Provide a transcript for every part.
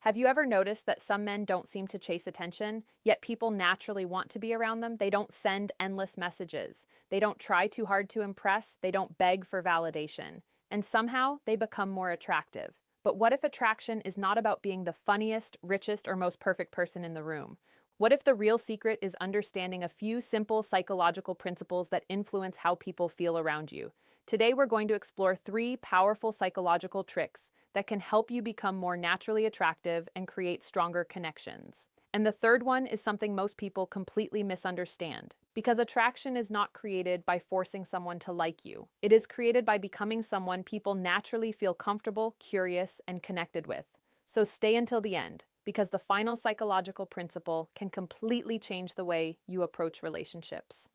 Have you ever noticed that some men don't seem to chase attention, yet people naturally want to be around them? They don't send endless messages. They don't try too hard to impress. They don't beg for validation. And somehow they become more attractive. But what if attraction is not about being the funniest, richest, or most perfect person in the room? What if the real secret is understanding a few simple psychological principles that influence how people feel around you? Today, we're going to explore three powerful psychological tricks that can help you become more naturally attractive and create stronger connections. And the third one is something most people completely misunderstand. Because attraction is not created by forcing someone to like you. It is created by becoming someone people naturally feel comfortable, curious, and connected with. So stay until the end, because the final psychological principle can completely change the way you approach relationships.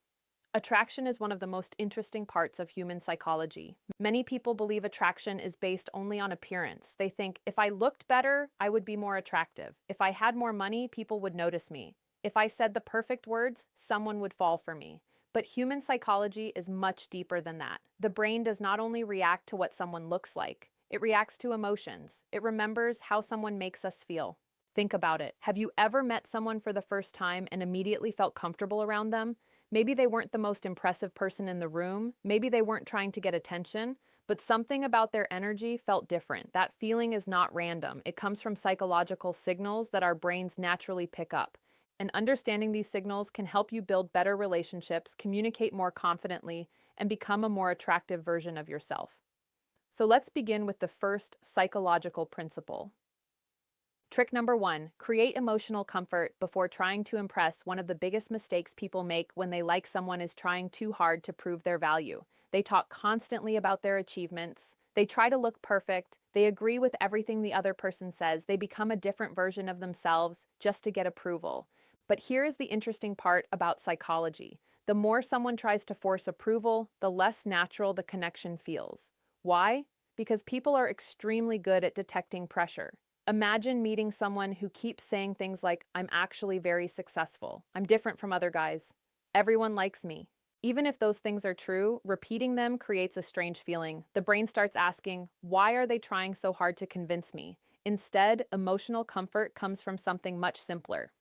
Attraction is one of the most interesting parts of human psychology. Many people believe attraction is based only on appearance. They think, if I looked better, I would be more attractive. If I had more money, people would notice me. If I said the perfect words, someone would fall for me. But human psychology is much deeper than that. The brain does not only react to what someone looks like, it reacts to emotions. It remembers how someone makes us feel. Think about it. Have you ever met someone for the first time and immediately felt comfortable around them? Maybe they weren't the most impressive person in the room. Maybe they weren't trying to get attention, but something about their energy felt different. That feeling is not random. It comes from psychological signals that our brains naturally pick up. And understanding these signals can help you build better relationships, communicate more confidently, and become a more attractive version of yourself. So let's begin with the first psychological principle. Trick number one, create emotional comfort before trying to impress. One of the biggest mistakes people make when they like someone is trying too hard to prove their value. They talk constantly about their achievements. They try to look perfect. They agree with everything the other person says. They become a different version of themselves just to get approval. But here is the interesting part about psychology. The more someone tries to force approval, the less natural the connection feels. Why? Because people are extremely good at detecting pressure. Imagine meeting someone who keeps saying things like, I'm actually very successful. I'm different from other guys. Everyone likes me. Even if those things are true, repeating them creates a strange feeling. The brain starts asking, why are they trying so hard to convince me? Instead, emotional comfort comes from something much simpler.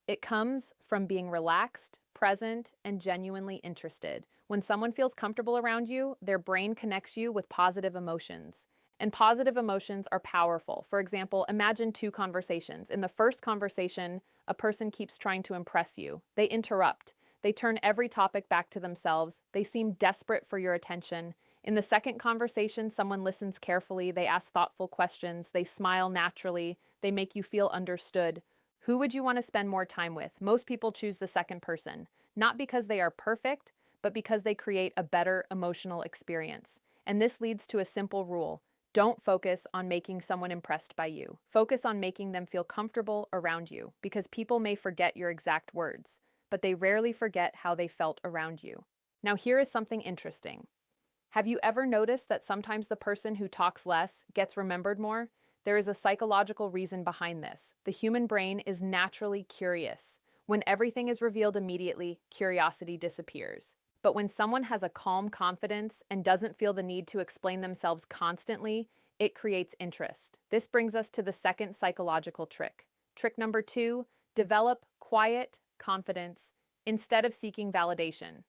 It comes from being relaxed, present, and genuinely interested. When someone feels comfortable around you, their brain connects you with positive emotions. And positive emotions are powerful. For example, imagine two conversations. In the first conversation, a person keeps trying to impress you. They interrupt. They turn every topic back to themselves. They seem desperate for your attention. In the second conversation, someone listens carefully. They ask thoughtful questions. They smile naturally. They make you feel understood. Who would you want to spend more time with? Most people choose the second person, not because they are perfect, but because they create a better emotional experience. And this leads to a simple rule. Don't focus on making someone impressed by you. Focus on making them feel comfortable around you, because people may forget your exact words, but they rarely forget how they felt around you. Now, here is something interesting. Have you ever noticed that sometimes the person who talks less gets remembered more? There is a psychological reason behind this. The human brain is naturally curious. When everything is revealed immediately, curiosity disappears. But when someone has a calm confidence and doesn't feel the need to explain themselves constantly, it creates interest. This brings us to the second psychological trick. Trick number two, develop quiet confidence instead of seeking validation.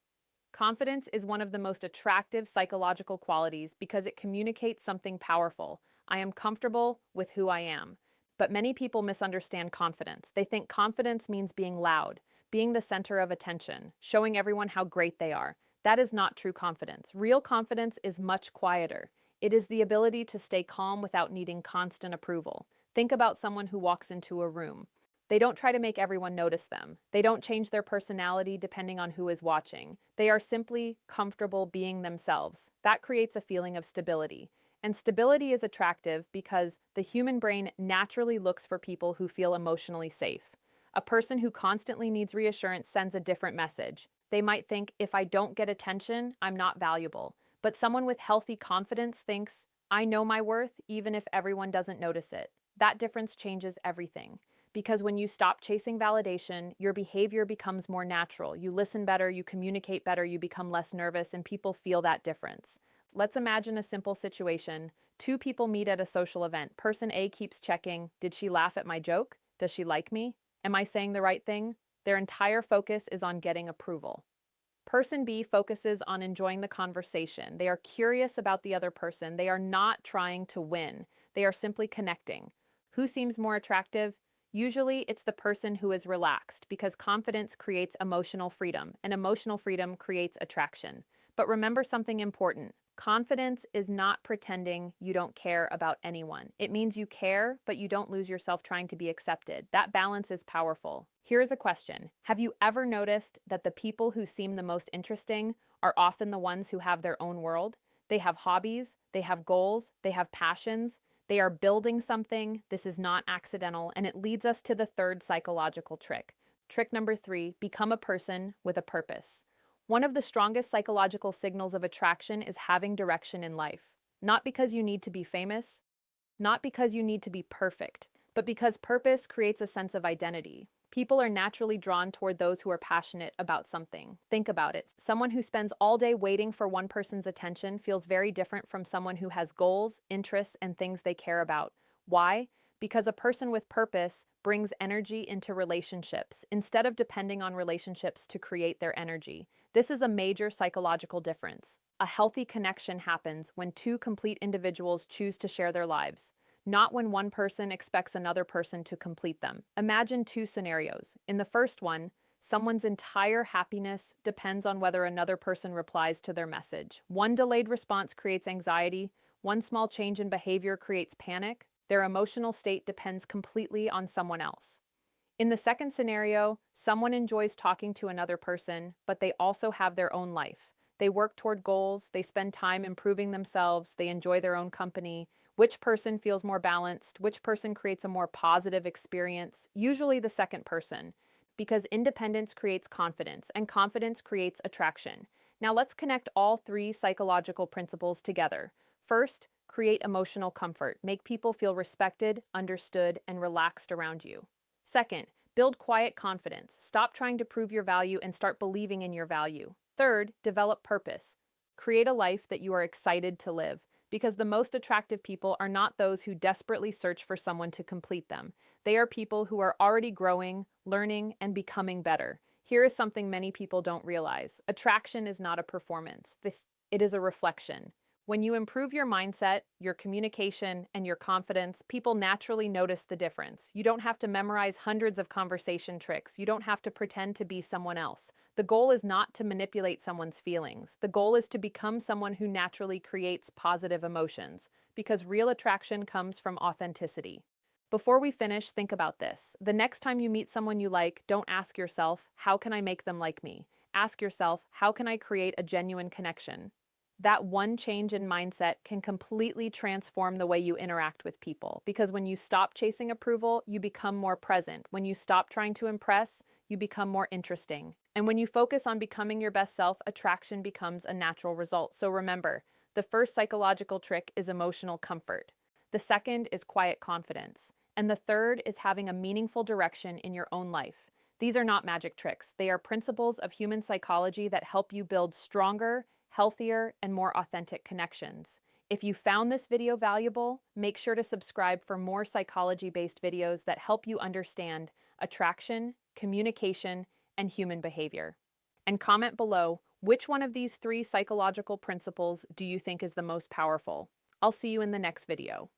Confidence is one of the most attractive psychological qualities because it communicates something powerful. I am comfortable with who I am. But many people misunderstand confidence. They think confidence means being loud, being the center of attention, showing everyone how great they are. That is not true confidence. Real confidence is much quieter. It is the ability to stay calm without needing constant approval. Think about someone who walks into a room. They don't try to make everyone notice them. They don't change their personality depending on who is watching. They are simply comfortable being themselves. That creates a feeling of stability. And stability is attractive because the human brain naturally looks for people who feel emotionally safe. A person who constantly needs reassurance sends a different message. They might think, if I don't get attention, I'm not valuable. But someone with healthy confidence thinks, I know my worth even if everyone doesn't notice it. That difference changes everything. Because when you stop chasing validation, your behavior becomes more natural. You listen better, you communicate better, you become less nervous, and people feel that difference. Let's imagine a simple situation. Two people meet at a social event. Person A keeps checking, did she laugh at my joke? Does she like me? Am I saying the right thing? Their entire focus is on getting approval. Person B focuses on enjoying the conversation. They are curious about the other person. They are not trying to win. They are simply connecting. Who seems more attractive? Usually, it's the person who is relaxed because confidence creates emotional freedom, and emotional freedom creates attraction. But remember something important. Confidence is not pretending you don't care about anyone. It means you care, but you don't lose yourself trying to be accepted. That balance is powerful. Here's a question. Have you ever noticed that the people who seem the most interesting are often the ones who have their own world? They have hobbies, they have goals, they have passions, they are building something. This is not accidental, and it leads us to the third psychological trick. Trick number 3, become a person with a purpose. One of the strongest psychological signals of attraction is having direction in life. Not because you need to be famous, not because you need to be perfect, but because purpose creates a sense of identity. People are naturally drawn toward those who are passionate about something. Think about it. Someone who spends all day waiting for one person's attention feels very different from someone who has goals, interests, and things they care about. Why? Because a person with purpose brings energy into relationships instead of depending on relationships to create their energy. This is a major psychological difference. A healthy connection happens when two complete individuals choose to share their lives, not when one person expects another person to complete them. Imagine two scenarios. In the first one, someone's entire happiness depends on whether another person replies to their message. One delayed response creates anxiety. One small change in behavior creates panic. Their emotional state depends completely on someone else. In the second scenario, someone enjoys talking to another person, but they also have their own life. They work toward goals, they spend time improving themselves, they enjoy their own company. Which person feels more balanced? Which person creates a more positive experience? Usually the second person, because independence creates confidence, and confidence creates attraction. Now let's connect all 3 psychological principles together. First, create emotional comfort. Make people feel respected, understood, and relaxed around you. Second, build quiet confidence. Stop trying to prove your value and start believing in your value. Third, develop purpose. Create a life that you are excited to live, because the most attractive people are not those who desperately search for someone to complete them. They are people who are already growing, learning, and becoming better. Here is something many people don't realize. Attraction is not a performance. It is a reflection. When you improve your mindset, your communication, and your confidence, people naturally notice the difference. You don't have to memorize hundreds of conversation tricks. You don't have to pretend to be someone else. The goal is not to manipulate someone's feelings. The goal is to become someone who naturally creates positive emotions, because real attraction comes from authenticity. Before we finish, think about this. The next time you meet someone you like, don't ask yourself, how can I make them like me? Ask yourself, how can I create a genuine connection? That one change in mindset can completely transform the way you interact with people. Because when you stop chasing approval, you become more present. When you stop trying to impress, you become more interesting. And when you focus on becoming your best self, attraction becomes a natural result. So remember, the first psychological trick is emotional comfort. The second is quiet confidence. And the third is having a meaningful direction in your own life. These are not magic tricks. They are principles of human psychology that help you build stronger, healthier, and more authentic connections. If you found this video valuable, make sure to subscribe for more psychology-based videos that help you understand attraction, communication, and human behavior. And comment below, which one of these 3 psychological principles do you think is the most powerful? I'll see you in the next video.